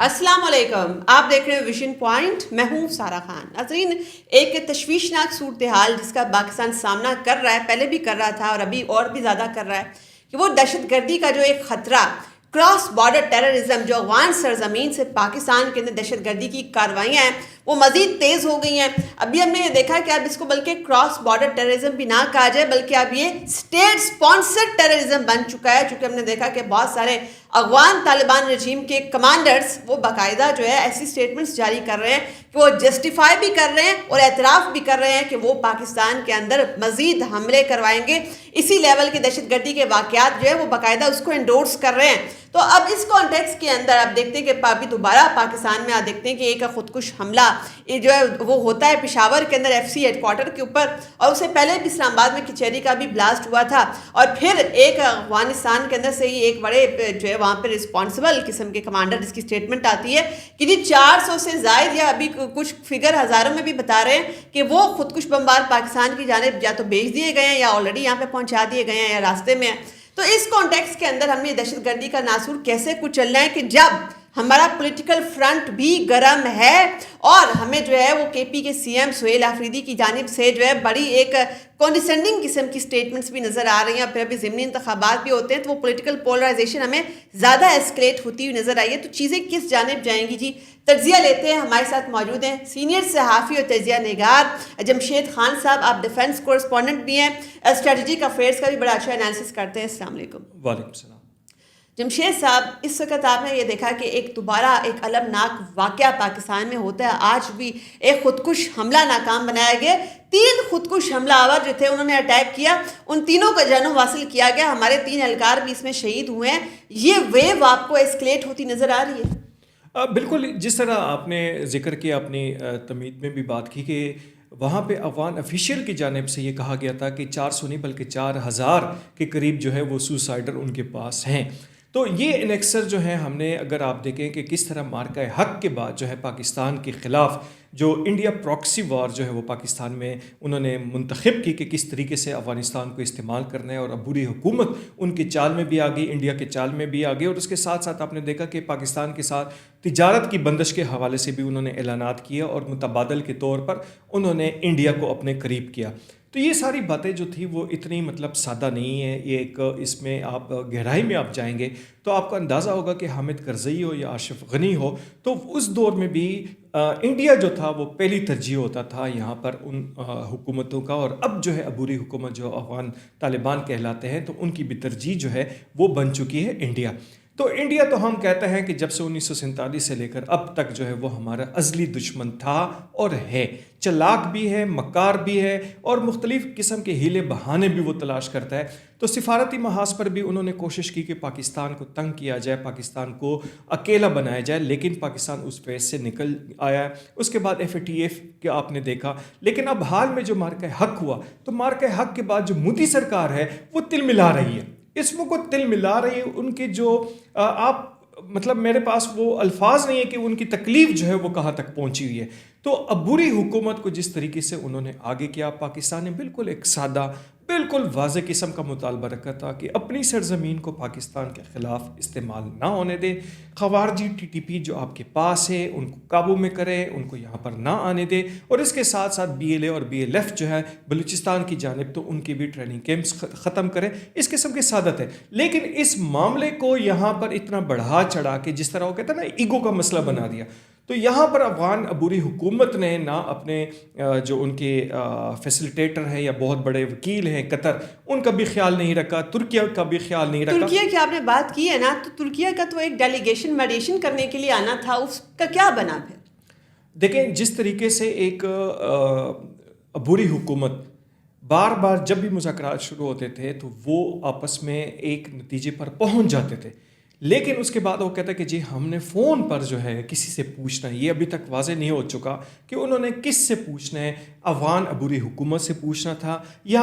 السلام علیکم، آپ دیکھ رہے ہیں ویژن پوائنٹ، میں ہوں سارہ خان۔ ناظرین، ایک تشویشناک صورتحال جس کا پاکستان سامنا کر رہا ہے، پہلے بھی کر رہا تھا اور ابھی اور بھی زیادہ کر رہا ہے، کہ وہ دہشت گردی کا جو ایک خطرہ، کراس بارڈر ٹیررزم، جو افغان سرزمین سے پاکستان کے اندر دہشت گردی کی کاروائیاں ہیں، وہ مزید تیز ہو گئی ہیں۔ ابھی ہم نے یہ دیکھا کہ اب اس کو بلکہ کراس بارڈر ٹیررزم بھی نہ کہا جائے، بلکہ اب یہ اسٹیٹ سپانسرڈ ٹیررزم بن چکا ہے، چونکہ ہم نے دیکھا کہ بہت سارے افغان طالبان رجیم کے کمانڈرز وہ باقاعدہ جو ہے ایسی سٹیٹمنٹس جاری کر رہے ہیں کہ وہ جسٹیفائی بھی کر رہے ہیں اور اعتراف بھی کر رہے ہیں کہ وہ پاکستان کے اندر مزید حملے کروائیں گے، اسی لیول کی دہشت گردی کے واقعات جو ہے وہ باقاعدہ اس کو انڈورس کر رہے ہیں۔ تو اب اس کانٹیکس کے اندر آپ دیکھتے ہیں کہ ابھی دوبارہ پاکستان میں آپ دیکھتے ہیں کہ ایک خودکش حملہ یہ جو ہے وہ ہوتا ہے پشاور کے اندر ایف سی ہیڈ کوارٹر کے اوپر، اور اس سے پہلے بھی اسلام آباد میں کچہری کا بھی بلاسٹ ہوا تھا، اور پھر ایک افغانستان کے اندر سے ہی ایک بڑے جو ہے وہاں پہ رسپانسبل قسم کے کمانڈر جس کی اسٹیٹمنٹ آتی ہے کہ جی 400 سے زائد یا ابھی کچھ فگر ہزاروں میں بھی بتا رہے ہیں کہ وہ خودکش بمبار پاکستان کی جانب یا تو بھیج دیے گئے ہیں یا آلریڈی یہاں پہ پہنچا دیے گئے ہیں یا راستے میں ہیں۔ تو اس کانٹیکس کے اندر ہم نے دہشت گردی کا ناسور کیسے کچھ چلنا ہے کہ جب ہمارا پولیٹیکل فرنٹ بھی گرم ہے اور ہمیں جو ہے وہ کے پی کے سی ایم سہیل آفریدی کی جانب سے جو ہے بڑی ایک کونڈیسینڈنگ قسم کی سٹیٹمنٹس بھی نظر آ رہی ہیں، پھر ابھی ضمنی انتخابات بھی ہوتے ہیں تو وہ پولیٹیکل پولرائزیشن ہمیں زیادہ ایسکلیٹ ہوتی ہوئی نظر آئی ہے۔ تو چیزیں کس جانب جائیں گی؟ جی تجزیہ لیتے ہیں، ہمارے ساتھ موجود ہیں سینئر صحافی اور تجزیہ نگار جمشید خان صاحب، آپ ڈیفنس کورسپونڈنٹ بھی ہیں، اسٹریٹجک افیئرس کا بھی بڑا اچھا انالیسس کرتے ہیں۔ السلام علیکم۔ وعلیکم السلام۔ جمشید صاحب، اس وقت آپ نے یہ دیکھا کہ ایک دوبارہ ایک المناک واقعہ پاکستان میں ہوتا ہے، آج بھی ایک خودکش حملہ ناکام بنایا گیا، 3 خودکش حملہ آور جو تھے انہوں نے اٹیک کیا، ان تینوں کا جنم حاصل کیا گیا، ہمارے 3 اہلکار بھی اس میں شہید ہوئے ہیں۔ یہ ویو آپ کو ایسکلیٹ ہوتی نظر آ رہی ہے؟ بالکل، جس طرح آپ نے ذکر کیا اپنی تمہید میں بھی بات کی کہ وہاں پہ افغان افیشیل کی جانب سے یہ کہا گیا تھا کہ 400 نہیں بلکہ 4000 کے قریب جو ہے وہ سوسائڈر ان کے پاس ہیں۔ تو یہ انیکسر جو ہے ہم نے اگر آپ دیکھیں کہ کس طرح مارکہ حق کے بعد جو ہے پاکستان کے خلاف جو انڈیا پراکسی وار جو ہے وہ پاکستان میں انہوں نے منتخب کی کہ کس طریقے سے افغانستان کو استعمال کرنا ہے، اور عبوری حکومت ان کی چال میں بھی آ گئی، انڈیا کے چال میں بھی آ گئی، اور اس کے ساتھ ساتھ آپ نے دیکھا کہ پاکستان کے ساتھ تجارت کی بندش کے حوالے سے بھی انہوں نے اعلانات کیے اور متبادل کے طور پر انہوں نے انڈیا کو اپنے قریب کیا۔ تو یہ ساری باتیں جو تھی وہ اتنی سادہ نہیں ہے، یہ ایک اس میں آپ گہرائی میں آپ جائیں گے تو آپ کو اندازہ ہوگا کہ حامد کرزئی ہو یا اشرف غنی ہو، تو اس دور میں بھی انڈیا جو تھا وہ پہلی ترجیح ہوتا تھا یہاں پر ان حکومتوں کا، اور اب جو ہے عبوری حکومت جو افغان طالبان کہلاتے ہیں تو ان کی بھی ترجیح جو ہے وہ بن چکی ہے انڈیا۔ تو انڈیا تو ہم کہتے ہیں کہ جب سے 1947 سے لے کر اب تک جو ہے وہ ہمارا ازلی دشمن تھا اور ہے، چلاک بھی ہے، مکار بھی ہے، اور مختلف قسم کے ہیلے بہانے بھی وہ تلاش کرتا ہے۔ تو سفارتی محاذ پر بھی انہوں نے کوشش کی کہ پاکستان کو تنگ کیا جائے، پاکستان کو اکیلا بنایا جائے، لیکن پاکستان اس فیز سے نکل آیا ہے۔ اس کے بعد ایف اے ٹی ایف کے آپ نے دیکھا، لیکن اب حال میں جو مارکہ حق ہوا تو مارکہ حق کے بعد جو مودی سرکار ہے وہ تل ملا رہی ہے، اس کو تل ملا رہی ہے۔ ان کے جو آپ میرے پاس وہ الفاظ نہیں ہے کہ ان کی تکلیف جو ہے وہ کہاں تک پہنچی ہوئی ہے۔ تو عبوری حکومت کو جس طریقے سے انہوں نے آگے کیا، پاکستان نے بالکل ایک سادہ بالکل واضح قسم کا مطالبہ رکھا تھا کہ اپنی سرزمین کو پاکستان کے خلاف استعمال نہ ہونے دے، خوارجی ٹی ٹی پی جو آپ کے پاس ہے ان کو قابو میں کرے، ان کو یہاں پر نہ آنے دے، اور اس کے ساتھ ساتھ بی ایل اے اور بی ایل ایف جو ہے بلوچستان کی جانب تو ان کی بھی ٹریننگ کیمپس ختم کرے، اس قسم کی سعادت ہے۔ لیکن اس معاملے کو یہاں پر اتنا بڑھا چڑھا کے جس طرح وہ کہتا ہے نا ایگو کا مسئلہ بنا دیا، تو یہاں پر افغان عبوری حکومت نے نہ اپنے جو ان کے فیسلیٹیٹر ہیں یا بہت بڑے وکیل ہیں قطر، ان کا بھی خیال نہیں رکھا، ترکیہ کا بھی خیال نہیں رکھا۔ ترکیہ کی آپ نے بات کی ہے نا، تو ترکیہ کا تو ایک ڈیلیگیشن میڈیشن کرنے کے لیے آنا تھا، اس کا کیا بنا پھر؟ دیکھیں جس طریقے سے ایک عبوری حکومت بار بار جب بھی مذاکرات شروع ہوتے تھے تو وہ آپس میں ایک نتیجے پر پہنچ جاتے تھے، لیکن اس کے بعد وہ کہتا ہے کہ جی ہم نے فون پر جو ہے کسی سے پوچھنا ہے، یہ ابھی تک واضح نہیں ہو چکا کہ انہوں نے کس سے پوچھنا ہے، افغان عبوری حکومت سے پوچھنا تھا یا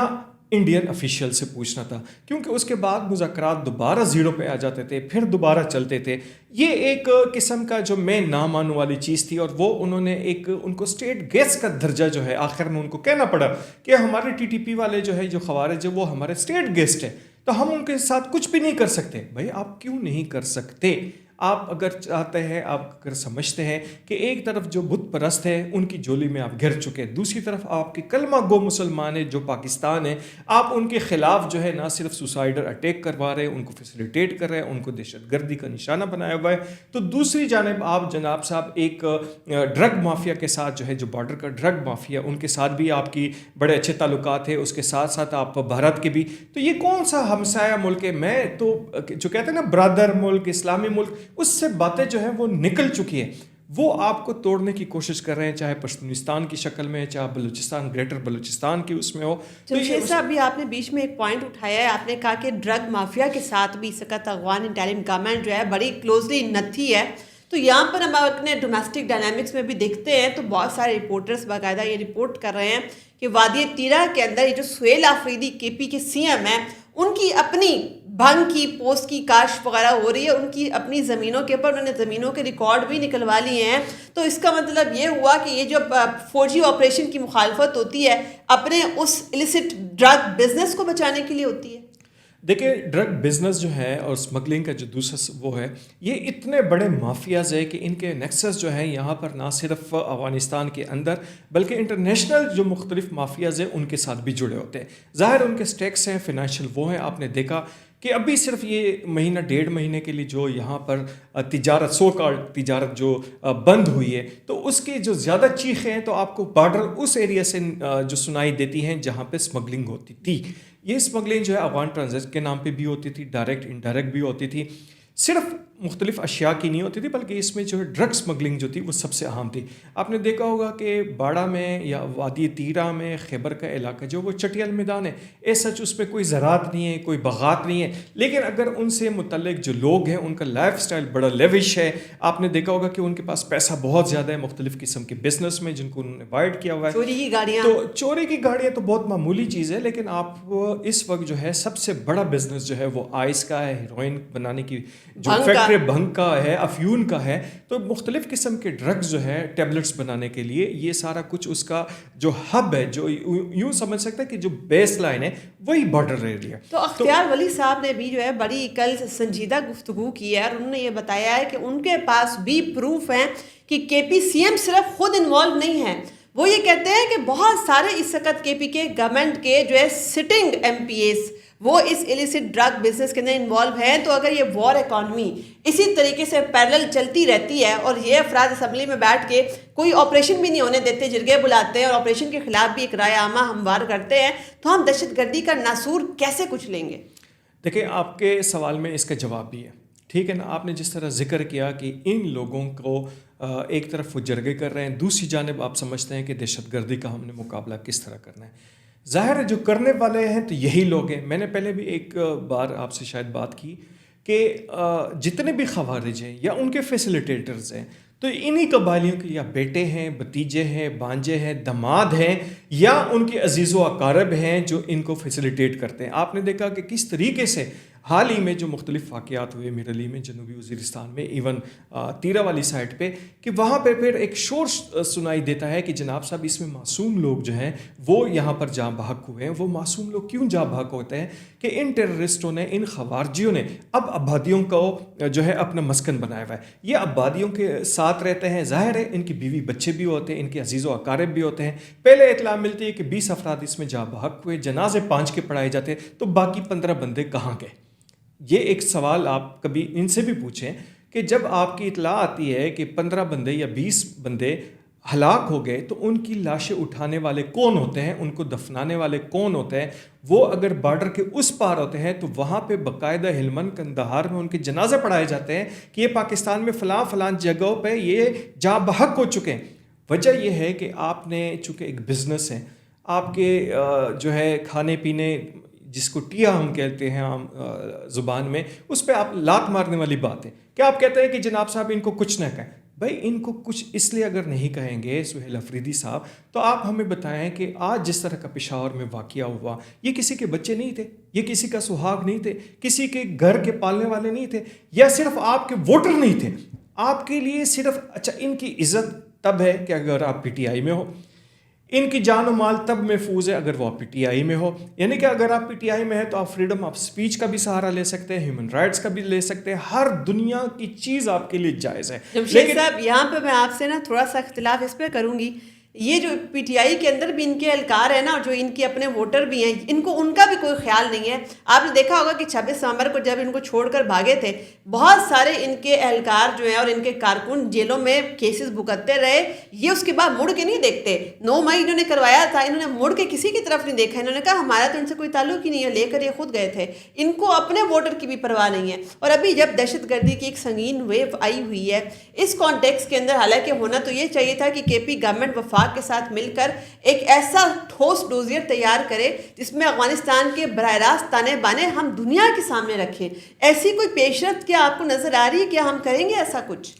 انڈین افیشیل سے پوچھنا تھا، کیونکہ اس کے بعد مذاکرات دوبارہ زیرو پہ آ جاتے تھے، پھر دوبارہ چلتے تھے۔ یہ ایک قسم کا جو میں نہ ماننے والی چیز تھی، اور وہ انہوں نے ایک ان کو اسٹیٹ گیسٹ کا درجہ جو ہے آخر میں ان کو کہنا پڑا کہ ہمارے ٹی ٹی پی والے جو ہے جو خوارج ہے وہ ہمارے اسٹیٹ گیسٹ ہیں، تو ہم ان کے ساتھ کچھ بھی نہیں کر سکتے۔ بھائی آپ کیوں نہیں کر سکتے؟ آپ اگر چاہتے ہیں، آپ اگر سمجھتے ہیں کہ ایک طرف جو بت پرست ہے ان کی جولی میں آپ گر چکے ہیں، دوسری طرف آپ کے کلمہ گو مسلمان ہیں جو پاکستان ہیں، آپ ان کے خلاف جو ہے نہ صرف سوسائڈر اٹیک کروا رہے ہیں، ان کو فیسیلیٹیٹ کر رہے ہیں، ان کو دہشت گردی کا نشانہ بنایا ہوا ہے، تو دوسری جانب آپ جناب صاحب ایک ڈرگ مافیا کے ساتھ جو ہے، جو بارڈر کا ڈرگ مافیا، ان کے ساتھ بھی آپ کی بڑے اچھے تعلقات ہیں، اس کے ساتھ ساتھ آپ بھارت کے بھی، تو یہ کون سا ہمسایہ ملک ہے؟ میں تو جو کہتے ہیں نا برادر ملک، اسلامی ملک، اس سے باتیں جو ہیں وہ نکل چکی ہیں، وہ آپ کو توڑنے کی کوشش کر رہے ہیں، چاہے پشتونستان کی شکل میں، چاہے بلوچستان، گریٹر بلوچستان کی اس میں ہو. تو جمشید صاحب بھی آپ نے بیچ میں ایک پوائنٹ اٹھایا ہے، آپ نے کہا کہ ڈرگ مافیا کے ساتھ بھی سکت افغان انٹیلیجنس گورنمنٹ جو ہے بڑی کلوزلی نتھی ہے. تو یہاں پر ہم اپنے ڈومیسٹک ڈائنامکس میں بھی دیکھتے ہیں تو بہت سارے رپورٹرز باقاعدہ یہ رپورٹ کر رہے ہیں کہ وادی تیرا کے اندر یہ جو سہیل آفریدی کے پی کے سی ایم ہیں، ان کی اپنی بھنگ کی پوسٹ کی کاشت وغیرہ ہو رہی ہے، ان کی اپنی زمینوں کے اوپر انہوں نے زمینوں کے ریکارڈ بھی نکلوا لیے ہیں. تو اس کا مطلب یہ ہوا کہ یہ جو فوجی آپریشن کی مخالفت ہوتی ہے اپنے اس ایلیسٹ ڈرگ بزنس کو بچانے کے لیے ہوتی ہے. دیکھیں ڈرگ بزنس جو ہے اور اسمگلنگ کا جو دوسرا وہ ہے، یہ اتنے بڑے مافیاز ہے کہ ان کے نیکسس جو ہے یہاں پر نہ صرف افغانستان کے اندر بلکہ انٹرنیشنل جو مختلف مافیاز ہیں ان کے ساتھ بھی جڑے ہوتے ہیں. ظاہر ان کے سٹیکس ہیں، فائنینشیل وہ ہیں. آپ نے دیکھا کہ ابھی صرف یہ مہینہ ڈیڑھ مہینے کے لیے جو یہاں پر تجارت سو کال تجارت جو بند ہوئی ہے، تو اس کی جو زیادہ چیخیں ہیں تو آپ کو بارڈر اس ایریا سے جو سنائی دیتی ہیں جہاں پہ اسمگلنگ ہوتی تھی. یہ اسمگلنگ جو ہے افغان ٹرانزیکٹ کے نام پہ بھی ہوتی تھی، ڈائریکٹ انڈائریکٹ بھی ہوتی تھی، صرف مختلف اشیاء کی نہیں ہوتی تھی بلکہ اس میں جو ہے ڈرگ اسمگلنگ جو تھی وہ سب سے اہم تھی. آپ نے دیکھا ہوگا کہ باڑہ میں یا وادی تیرا میں خیبر کا علاقہ جو وہ چٹیل میدان ہے، ایس سچ اس پہ کوئی زراعت نہیں ہے، کوئی باغات نہیں ہے، لیکن اگر ان سے متعلق جو لوگ ہیں ان کا لائف سٹائل بڑا لیوش ہے. آپ نے دیکھا ہوگا کہ ان کے پاس پیسہ بہت زیادہ ہے مختلف قسم کے بزنس میں جن کو انہوں نے وائڈ کیا ہوا ہے. چوری کی گاڑیاں، تو چوری کی گاڑیاں تو بہت معمولی چیز ہے، لیکن آپ اس وقت جو ہے سب سے بڑا بزنس جو ہے وہ آئس کا ہے، ہیروئن بنانے کی جو فیکٹری بھنگ کا ہے، افیون کا ہے. تو مختلف قسم کے ڈرگز جو ہے ٹیبلٹس بنانے کے لیے یہ سارا کچھ اس کا جو ہب ہے، جو یوں سمجھ سکتے ہیں کہ جو بیس لائن ہے وہی بارڈر ایریا. تو اختیار ولی صاحب نے بھی جو ہے بڑی کل سنجیدہ گفتگو کی ہے اور انہوں نے یہ بتایا ہے کہ ان کے پاس بھی پروف ہیں کہ کے پی سی ایم صرف خود انوالو نہیں ہے. وہ یہ کہتے ہیں کہ بہت سارے اس وقت کے پی کے گورنمنٹ کے جو ہے سٹنگ ایم پی ایز وہ اس ایلیسٹ ڈرگ بزنس کے اندر انوالو ہیں. تو اگر یہ وار اکانومی اسی طریقے سے پیرلل چلتی رہتی ہے اور یہ افراد اسمبلی میں بیٹھ کے کوئی آپریشن بھی نہیں ہونے دیتے، جرگے بلاتے ہیں اور آپریشن کے خلاف بھی ایک رائے عامہ ہموار کرتے ہیں، تو ہم دہشت گردی کا ناسور کیسے کچھ لیں گے؟ دیکھیں آپ کے سوال میں اس کا جواب بھی ہے، ٹھیک ہے نا. آپ نے جس طرح ذکر کیا کہ ان لوگوں کو ایک طرف وہ جرگے کر رہے ہیں، دوسری جانب آپ سمجھتے ہیں کہ دہشت گردی کا ہم نے مقابلہ کس طرح کرنا ہے. ظاہر ہے جو کرنے والے ہیں تو یہی لوگ ہیں. میں نے پہلے بھی ایک بار آپ سے شاید بات کی کہ جتنے بھی خوارج ہیں یا ان کے فیسیلیٹیٹرز ہیں تو انہی قبائلیوں کے یا بیٹے ہیں، بھتیجے ہیں، بانجے ہیں، دماد ہیں یا ان کے عزیز و اقارب ہیں جو ان کو فیسیلیٹیٹ کرتے ہیں. آپ نے دیکھا کہ کس طریقے سے حال ہی میں جو مختلف واقعات ہوئے میرلی میں، جنوبی وزیرستان میں، ایون تیرا والی سائٹ پہ، کہ وہاں پہ پھر ایک شور سنائی دیتا ہے کہ جناب صاحب اس میں معصوم لوگ جو ہیں وہ یہاں پر جاں بحق ہوئے ہیں. وہ معصوم لوگ کیوں جاں بحق ہوتے ہیں؟ کہ ان ٹیررسٹوں نے، ان خوارجیوں نے اب آبادیوں کو جو ہے اپنا مسکن بنایا ہوا ہے. یہ آبادیوں کے ساتھ رہتے ہیں، ظاہر ہے ان کی بیوی بچے بھی ہوتے ہیں، ان کے عزیز و اقارب بھی ہوتے ہیں. پہلے اطلاع ملتی ہے کہ 20 افراد اس میں جاں بحق ہوئے، جنازے 5 کے پڑھائے جاتے، تو باقی 15 بندے کہاں گئے؟ یہ ایک سوال آپ کبھی ان سے بھی پوچھیں کہ جب آپ کی اطلاع آتی ہے کہ 15 بندے یا 20 بندے ہلاک ہو گئے تو ان کی لاشیں اٹھانے والے کون ہوتے ہیں، ان کو دفنانے والے کون ہوتے ہیں؟ وہ اگر بارڈر کے اس پار ہوتے ہیں تو وہاں پہ باقاعدہ ہلمند کندہار میں ان کے جنازے پڑھائے جاتے ہیں کہ یہ پاکستان میں فلاں فلاں جگہوں پہ یہ جاں بحق ہو چکے ہیں. وجہ یہ ہے کہ آپ نے چونکہ ایک بزنس ہے، آپ کے جو ہے کھانے پینے جس کو ٹیا ہم کہتے ہیں عام زبان میں، اس پہ آپ لات مارنے والی بات ہے کہ آپ کہتے ہیں کہ جناب صاحب ان کو کچھ نہ کہیں. بھائی ان کو کچھ اس لیے اگر نہیں کہیں گے سہیل آفریدی صاحب، تو آپ ہمیں بتائیں کہ آج جس طرح کا پشاور میں واقعہ ہوا، یہ کسی کے بچے نہیں تھے، یہ کسی کا سہاگ نہیں تھے، کسی کے گھر کے پالنے والے نہیں تھے، یا صرف آپ کے ووٹر نہیں تھے. آپ کے لیے صرف اچھا ان کی عزت تب ہے کہ اگر آپ پی ٹی آئی میں ہو. ان کی جان و مال تب محفوظ ہے اگر وہ آپ پی ٹی آئی میں ہو، یعنی کہ اگر آپ پی ٹی آئی میں ہیں تو آپ فریڈم آف سپیچ کا بھی سہارا لے سکتے ہیں، ہیومن رائٹس کا بھی لے سکتے ہیں، ہر دنیا کی چیز آپ کے لیے جائز ہے. جمشید صاحب یہاں پہ میں آپ سے نا تھوڑا سا اختلاف اس پہ کروں گی. یہ جو پی ٹی آئی کے اندر بھی ان کے اہلکار ہیں نا، اور جو ان کے اپنے ووٹر بھی ہیں، ان کا بھی کوئی خیال نہیں ہے. آپ نے دیکھا ہوگا کہ 26 نومبر کو جب ان کو چھوڑ کر بھاگے تھے، بہت سارے ان کے اہلکار جو ہیں اور ان کے کارکن جیلوں میں کیسز بھگتتے رہے. یہ اس کے بعد مڑ کے نہیں دیکھتے. 9 مئی انہوں نے کروایا تھا، انہوں نے مڑ کے کسی کی طرف نہیں دیکھا. انہوں نے کہا ہمارا تو ان سے کوئی تعلق ہی نہیں ہے، لے کر یہ خود گئے تھے. ان کو اپنے ووٹر کی بھی پرواہ نہیں ہے. اور ابھی جب دہشت گردی کی ایک سنگین ویو آئی ہوئی ہے اس کانٹیکس کے اندر، حالانکہ ہونا تو یہ چاہیے تھا کہ کے پی گورنمنٹ وفاق کے ساتھ مل کر ایک ایسا ٹھوس ڈوزیر تیار کرے جس میں افغانستان کے براہ راست تانے بانے ہم دنیا کے سامنے رکھیں. ایسی کوئی پیش رفت کیا آپ کو نظر آ رہی ہے؟ کیا ہم کریں گے ایسا کچھ؟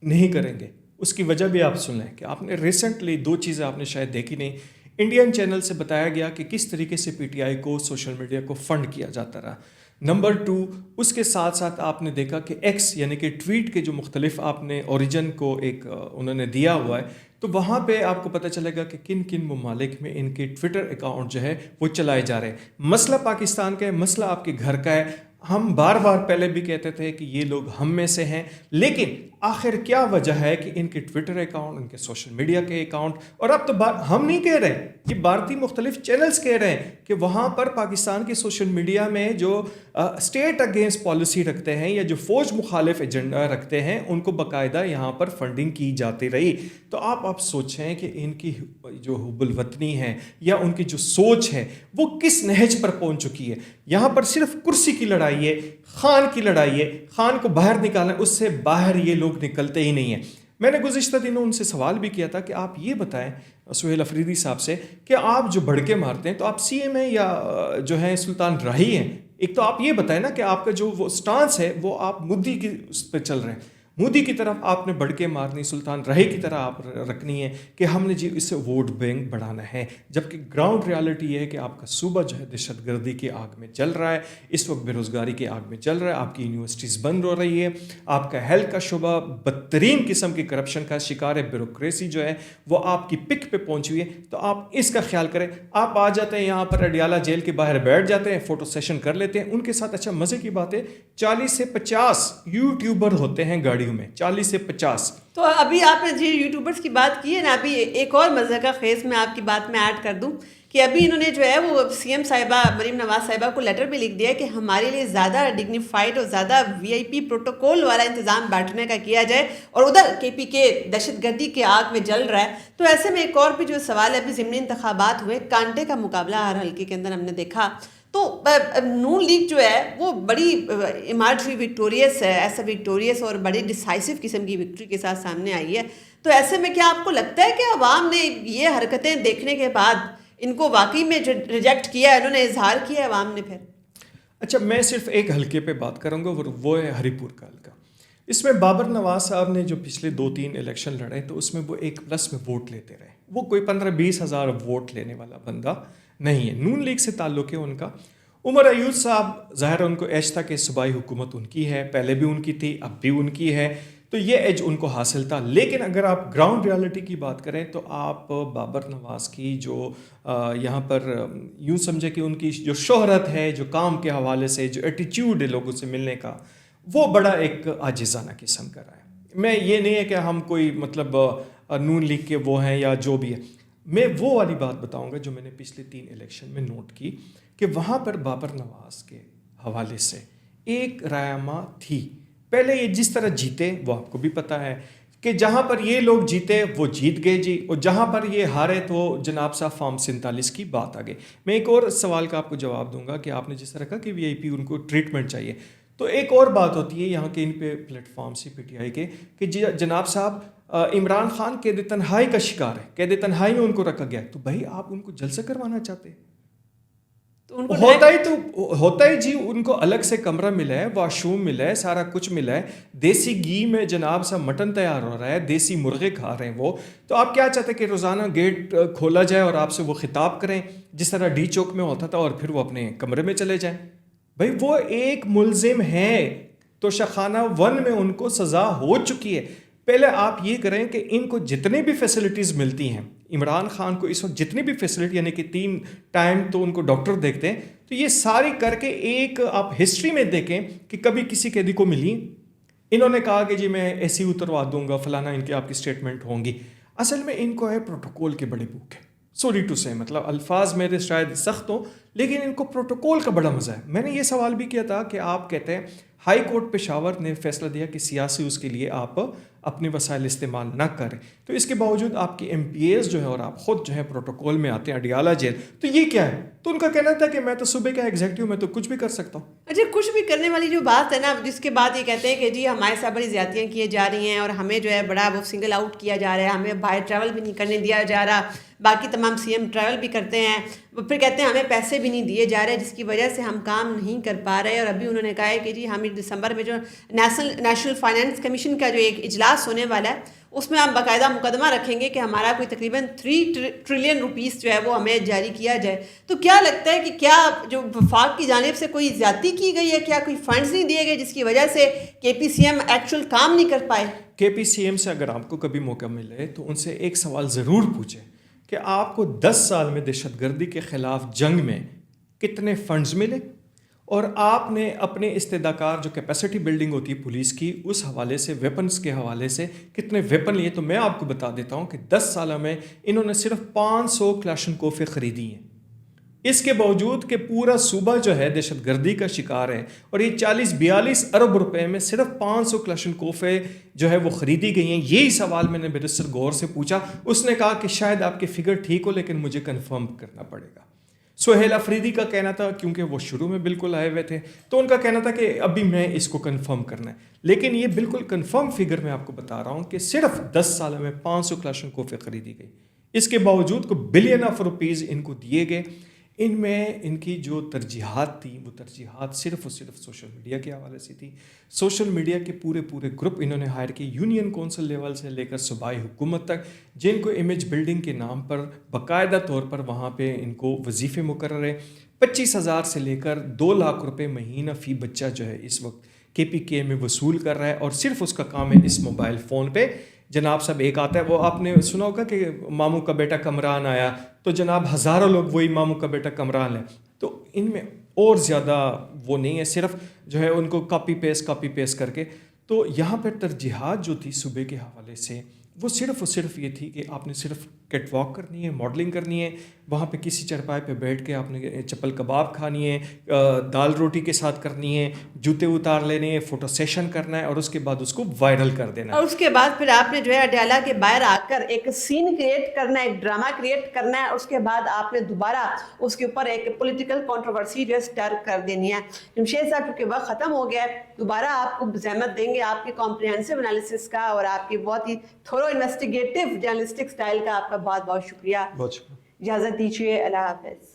نہیں کریں گے. اس کی وجہ بھی آپ سن لیں کہ آپ نے ریسنٹلی 2 چیزیں آپ نے شاید دیکھی نہیں. انڈین چینل سے بتایا گیا کہ کس طریقے سے پی ٹی آئی کو سوشل میڈیا کو فنڈ کیا جاتا رہا. نمبر 2، اس کے ساتھ ساتھ آپ نے دیکھا کہ ایکس یعنی کہ ٹویٹ کے جو مختلف آپ نے اوریجن کو ایک انہوں نے دیا ہوا ہے، تو وہاں پہ آپ کو پتہ چلے گا کہ کن کن ممالک میں ان کے ٹویٹر اکاؤنٹ جو ہے وہ چلائے جا رہے ہیں. مسئلہ پاکستان کا ہے، مسئلہ آپ کے گھر کا ہے. ہم بار بار پہلے بھی کہتے تھے کہ یہ لوگ ہم میں سے ہیں، لیکن آخر کیا وجہ ہے کہ ان کے ٹویٹر اکاؤنٹ، ان کے سوشل میڈیا کے اکاؤنٹ، اور اب تو ہم نہیں کہہ رہے، یہ بھارتی مختلف چینلز کہہ رہے ہیں کہ وہاں پر پاکستان کے سوشل میڈیا میں جو اسٹیٹ اگینسٹ پالیسی رکھتے ہیں یا جو فوج مخالف ایجنڈا رکھتے ہیں ان کو باقاعدہ یہاں پر فنڈنگ کی جاتی رہی. تو آپ سوچیں کہ ان کی جو حب الوطنی ہے یا ان کی جو سوچ ہے وہ کس نہج پر پہنچ چکی ہے. یہاں پر صرف کرسی کی لڑائی ہے، خان کی لڑائی ہے، خان کو باہر نکالنا، اس سے باہر یہ لوگ نکلتے ہی نہیں ہیں. میں نے گزشتہ دنوں ان سے سوال بھی کیا تھا کہ آپ یہ بتائیں سہیل افریدی صاحب سے کہ آپ جو بڑھکے مارتے ہیں تو آپ سی ایم ہیں یا جو ہیں سلطان راہی ہیں. ایک تو آپ یہ بتائیں نا کہ آپ کا جو وہ سٹانس ہے وہ آپ مودی کی اس پہ چل رہے ہیں، مودی کی طرف آپ نے بڑھکے مارنی، سلطان راہی کی طرح آپ رکھنی ہے کہ ہم نے جی اس سے ووٹ بینک بڑھانا ہے، جبکہ گراؤنڈ ریالٹی یہ ہے کہ آپ کا صوبہ جو ہے دہشت گردی کی آگ میں چل رہا ہے، اس وقت بے روزگاری کی آگ میں چل رہا ہے، آپ کی یونیورسٹیز بند ہو رہی ہے، آپ کا ہیلتھ کا شعبہ بدترین قسم کی کرپشن کا شکار ہے، بیوروکریسی جو ہے وہ آپ کی پک پہ پہنچی ہوئی ہے. تو آپ اس کا خیال کریں. آپ آ جاتے ہیں یہاں پر اڈیالہ جیل کے باہر بیٹھ جاتے ہیں، فوٹو سیشن کر لیتے ہیں ان کے ساتھ. اچھا مزے کی بات ہے 40 سے 50 یوٹیوبر ہوتے ہیں گاڑیوں میں، 40 سے 50. تو ابھی آپ نے جی یوٹیوبرس کی بات کی ہے نا، ابھی ایک اور مزے کا خیز میں آپ کی بات میں ایڈ کر دوں کہ ابھی انہوں نے جو ہے وہ سی ایم صاحبہ مریم نواز صاحبہ کو لیٹر بھی لکھ دیا ہے کہ ہمارے لیے زیادہ ڈگنیفائڈ اور زیادہ وی آئی پی پروٹوکول والا انتظام بیٹھنے کا کیا جائے، اور ادھر کے پی کے دہشت گردی کے آگ میں جل رہا ہے. تو ایسے میں ایک اور بھی جو سوال ہے، ابھی ضمنی انتخابات ہوئے، کانٹے کا مقابلہ ہر حلقے کے اندر ہم نے دیکھا. تو نون لیگ جو ہے وہ بڑی ایمارجری وکٹوریس ہے، ایسا وکٹوریس اور بڑی ڈیسائسو قسم کی وکٹری کے ساتھ سامنے آئی ہے. تو ایسے میں کیا آپ کو لگتا ہے کہ عوام نے یہ حرکتیں دیکھنے کے بعد ان کو واقعی میں ریجیکٹ کیا ہے، انہوں نے اظہار کیا ہے عوام نے پھر؟ اچھا میں صرف ایک حلقے پہ بات کروں گا، وہ ہے ہری پور کا حلقہ. اس میں بابر نواز صاحب نے جو پچھلے 2-3 الیکشن لڑے تو اس میں وہ 1+ میں ووٹ لیتے رہے. وہ کوئی 15-20 ہزار ووٹ لینے والا بندہ نہیں ہے. نون لیگ سے تعلق ہے ان کا. عمر ایوب صاحب ظاہر ان کو ایج تھا کہ صوبائی حکومت ان کی ہے، پہلے بھی ان کی تھی، اب بھی ان کی ہے، تو یہ ایج ان کو حاصل تھا. لیکن اگر آپ گراؤنڈ ریالٹی کی بات کریں تو آپ بابر نواز کی جو یہاں پر یوں سمجھے کہ ان کی جو شہرت ہے، جو کام کے حوالے سے جو ایٹیچیوڈ ہے لوگوں سے ملنے کا، وہ بڑا ایک عاجزانہ قسم کا رہا ہے. میں یہ نہیں ہے کہ ہم کوئی مطلب نون لیگ کے وہ ہیں یا جو بھی ہے، میں وہ والی بات بتاؤں گا جو میں نے پچھلے 3 الیکشن میں نوٹ کی کہ وہاں پر بابر نواز کے حوالے سے ایک رائے تھی. پہلے یہ جس طرح جیتے وہ آپ کو بھی پتہ ہے کہ جہاں پر یہ لوگ جیتے وہ جیت گئے جی، اور جہاں پر یہ ہارے تو جناب صاحب فارم 47 کی بات آ گئی. میں ایک اور سوال کا آپ کو جواب دوں گا کہ آپ نے جس طرح کہا کہ وی آئی پی ان کو ٹریٹمنٹ چاہیے، تو ایک اور بات ہوتی ہے یہاں کے ان پہ پلیٹ فارم سے پی ٹی آئی کے کہ جناب صاحب عمران خان قید تنہائی کا شکار ہے، قید تنہائی میں ان کو رکھا گیا، تو بھائی آپ ان کو جلسہ کروانا چاہتے ہیں؟ ہوتا ہی جی، ان کو الگ سے کمرہ ملا ہے، واش روم ملا ہے، سارا کچھ ملا ہے، دیسی گھی میں جناب سا مٹن تیار ہو رہا ہے، دیسی مرغے کھا رہے ہیں وہ. تو آپ کیا چاہتے ہیں کہ روزانہ گیٹ کھولا جائے اور آپ سے وہ خطاب کریں جس طرح ڈی چوک میں ہوتا تھا اور پھر وہ اپنے کمرے میں چلے جائیں؟ بھائی وہ ایک ملزم ہے تو شخانہ 1 میں ان کو سزا ہو چکی ہے. پہلے آپ یہ کریں کہ ان کو جتنے بھی فیسلٹیز ملتی ہیں عمران خان کو اس وقت جتنی بھی فیسلٹی یعنی کہ 3 ٹائم تو ان کو ڈاکٹر دیکھتے ہیں, تو یہ ساری کر کے ایک آپ ہسٹری میں دیکھیں کہ کبھی کسی قیدی کو ملی انہوں نے کہا کہ جی میں ایسی اتروا دوں گا فلانا, ان کی آپ کی اسٹیٹمنٹ ہوں گی. اصل میں ان کو ہے پروٹوکول کے بڑے بھوک ہے, سوری ٹو سے, مطلب الفاظ میرے شاید سخت ہوں لیکن ان کو پروٹوکول کا بڑا مزہ ہے. میں نے یہ سوال بھی کیا تھا کہ آپ کہتے ہیں ہائی کورٹ پشاور نے فیصلہ دیا کہ سیاسی اس کے لیے آپ اپنے وسائل استعمال نہ کریں, تو اس کے باوجود آپ کی ایم پی ایز جو ہے اور آپ خود جو ہے پروٹوکول میں آتے ہیں اڈیالہ جیل, تو یہ کیا ہے؟ تو ان کا کہنا تھا کہ میں تو صوبے کا ایگزیکٹو, میں تو کچھ بھی کر سکتا ہوں. اچھا, کچھ بھی کرنے والی جو بات ہے نا, جس کے بعد یہ کہتے ہیں کہ جی ہمارے ساتھ بڑی زیادتیاں کی جا رہی ہیں اور ہمیں جو ہے بڑا وہ سنگل آؤٹ کیا جا رہا ہے, ہمیں باہر ٹریول بھی نہیں کرنے دیا جا رہا, باقی تمام سی ایم ٹریول بھی کرتے ہیں, پھر کہتے ہیں ہمیں پیسے بھی نہیں دیے جا رہے جس کی وجہ سے ہم کام نہیں کر پا رہے. اور ابھی انہوں نے کہا ہے کہ جی ہم دسمبر میں جو نیشنل فائنانس کمیشن کا جو ایک اجلاس ہونے والا ہے اس میں ہم باقاعدہ مقدمہ رکھیں گے کہ ہمارا کوئی تقریباً 3 ٹریلین روپیز جو ہے وہ ہمیں جاری کیا جائے. تو کیا لگتا ہے کہ کیا جو وفاق کی جانب سے کوئی زیادتی کی گئی ہے, کیا کوئی فنڈز نہیں دیے گئے جس کی وجہ سے کے پی سی ایم ایکچوئل کام نہیں کر پائے؟ کے پی سی ایم سے اگر آپ کو کبھی موقع ملے تو ان سے ایک سوال ضرور پوچھیں کہ آپ کو 10 سال میں دہشت گردی کے خلاف جنگ میں کتنے فنڈز ملے, اور آپ نے اپنے استدعاکار جو کیپیسٹی بلڈنگ ہوتی ہے پولیس کی اس حوالے سے ویپنز کے حوالے سے کتنے ویپن لیے. تو میں آپ کو بتا دیتا ہوں کہ 10 سالوں میں انہوں نے صرف 500 کلاشنکوفیں خریدی ہیں. اس کے باوجود کہ پورا صوبہ جو ہے دہشت گردی کا شکار ہے اور یہ 40-42 ارب روپے میں صرف 500 کلاشنکوفیں جو ہے وہ خریدی گئی ہیں. یہی سوال میں نے بیرسٹر گور سے پوچھا, اس نے کہا کہ شاید آپ کی فگر ٹھیک ہو لیکن مجھے کنفرم کرنا پڑے گا. سہیل افریدی کا کہنا تھا, کیونکہ وہ شروع میں بالکل آئے ہوئے تھے, تو ان کا کہنا تھا کہ ابھی میں اس کو کنفرم کرنا ہے, لیکن یہ بالکل کنفرم فگر میں آپ کو بتا رہا ہوں کہ صرف 10 سالوں میں 500 کلاشنکوفیں خریدی گئی. اس کے باوجود کو بلین آف روپیز ان کو دیے گئے. ان میں ان کی جو ترجیحات تھیں وہ ترجیحات صرف اور صرف سوشل میڈیا کے حوالے سے تھی. سوشل میڈیا کے پورے گروپ انہوں نے ہائر کیے, یونین کونسل لیول سے لے کر صوبائی حکومت تک, جن کو امیج بلڈنگ کے نام پر باقاعدہ طور پر وہاں پہ ان کو وظیفے مقرر ہیں. 25,000 سے لے کر 2 لاکھ روپے مہینہ فی بچہ جو ہے اس وقت کے پی کے میں وصول کر رہا ہے, اور صرف اس کا کام ہے اس موبائل فون پہ. جناب صاحب ایک آتا ہے, وہ آپ نے سنا ہوگا کہ ماموں کا بیٹا کمران آیا, تو جناب ہزاروں لوگ وہی ماموں کا بیٹا کمران ہے. تو ان میں اور زیادہ وہ نہیں ہے, صرف جو ہے ان کو کاپی پیسٹ کر کے. تو یہاں پر ترجیحات جو تھی صوبے کے حوالے سے وہ صرف اور صرف یہ تھی کہ آپ نے صرف کیٹ واک کرنی ہے, ماڈلنگ کرنی ہے, وہاں پہ کسی چرپائے پہ بیٹھ کے آپ نے چپل کباب کھانی ہے, دال روٹی کے ساتھ کرنی ہے, جوتے اتار لینے ہیں, فوٹو سیشن کرنا ہے, اور اس کے بعد اس کو وائرل کر دینا ہے. اور اس کے بعد پھر آپ نے جو ہے اڈیالہ کے باہر آ کر ایک سین کریٹ کرنا ہے, ایک ڈرامہ کریٹ کرنا ہے, اس کے بعد آپ نے دوبارہ اس کے اوپر ایک پولیٹیکل کنٹروورسی جو ہے سٹر کر دینی ہے. جمشید صاحب کیونکہ وقت ختم ہو گیا ہے, دوبارہ آپ کو زحمت دیں گے آپ کے کمپریہنسو انالیسس کا اور آپ کی بہت ہی تھورو انویسٹیگیٹو جرنلسٹک سٹائل کا. آپ کا بہت بہت شکریہ. بہت شکریہ. اجازت دیجیے, اللہ حافظ.